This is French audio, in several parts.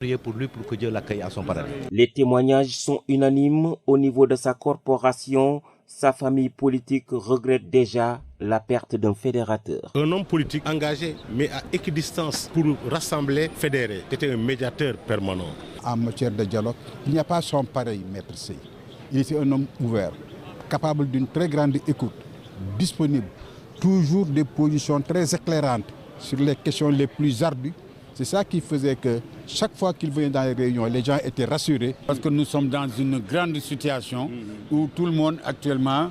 Priez pour lui pour que Dieu l'accueille à son paradis. Les témoignages sont unanimes au niveau de sa corporation. Sa famille politique regrette déjà la perte d'un fédérateur. Un homme politique engagé, mais à équidistance pour rassembler, fédérer. C'était un médiateur permanent. En matière de dialogue, il n'y a pas son pareil, Maître Sey. Il était un homme ouvert, capable d'une très grande écoute, disponible, toujours des positions très éclairantes sur les questions les plus ardues. C'est ça qui faisait que chaque fois qu'il venait dans les réunions, les gens étaient rassurés. Parce que nous sommes dans une grande situation où tout le monde actuellement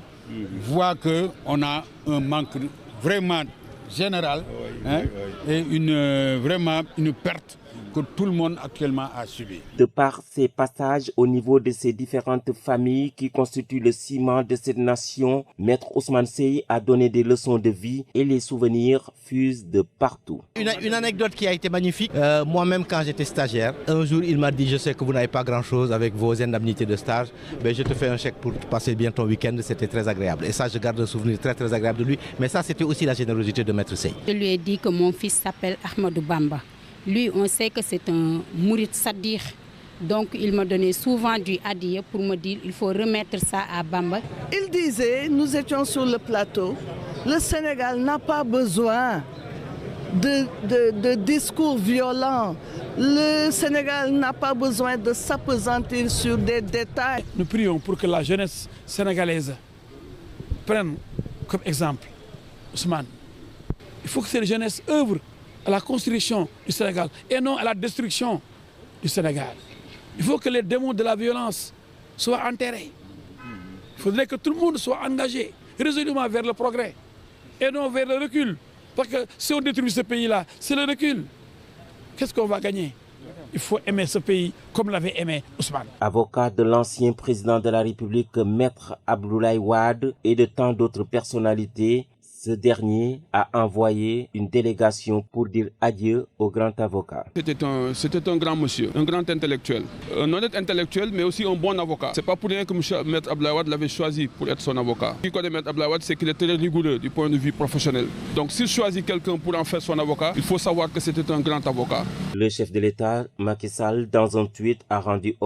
voit qu'on a un manque vraiment général et vraiment une perte que tout le monde actuellement a subi. De par ses passages au niveau de ces différentes familles qui constituent le ciment de cette nation, Maître Ousmane Sey a donné des leçons de vie et les souvenirs fusent de partout. Une anecdote qui a été magnifique. Moi-même, quand j'étais stagiaire, un jour, il m'a dit, je sais que vous n'avez pas grand-chose avec vos indemnités de stage, mais je te fais un chèque pour passer bien ton week-end. C'était très agréable. Et ça, je garde un souvenir très, très agréable de lui. Mais ça, c'était aussi la générosité de Maître Sey. Je lui ai dit que mon fils s'appelle Ahmadou Bamba. Lui, on sait que c'est un Mourid Sadir. Donc, il m'a donné souvent du hadiya pour me dire il faut remettre ça à Bamba. Il disait, nous étions sur le plateau, le Sénégal n'a pas besoin de discours violents. Le Sénégal n'a pas besoin de s'appesantir sur des détails. Nous prions pour que la jeunesse sénégalaise prenne comme exemple Ousmane. Il faut que cette jeunesse œuvre à la construction du Sénégal et non à la destruction du Sénégal. Il faut que les démons de la violence soient enterrés. Il faudrait que tout le monde soit engagé résolument vers le progrès et non vers le recul. Parce que si on détruit ce pays-là, c'est le recul. Qu'est-ce qu'on va gagner? Il faut aimer ce pays comme l'avait aimé Ousmane. Avocat de l'ancien président de la République, Maître Abdoulaye Wade, et de tant d'autres personnalités, ce dernier a envoyé une délégation pour dire adieu au grand avocat. C'était un grand monsieur, un grand intellectuel. Un honnête intellectuel, mais aussi un bon avocat. C'est pas pour rien que Maître Abdoulaye Wade l'avait choisi pour être son avocat. Ce qui connaît Maître Abdoulaye Wade, c'est qu'il est très rigoureux du point de vue professionnel. Donc s'il choisit quelqu'un pour en faire son avocat, il faut savoir que c'était un grand avocat. Le chef de l'État, Macky Sall, dans un tweet, a rendu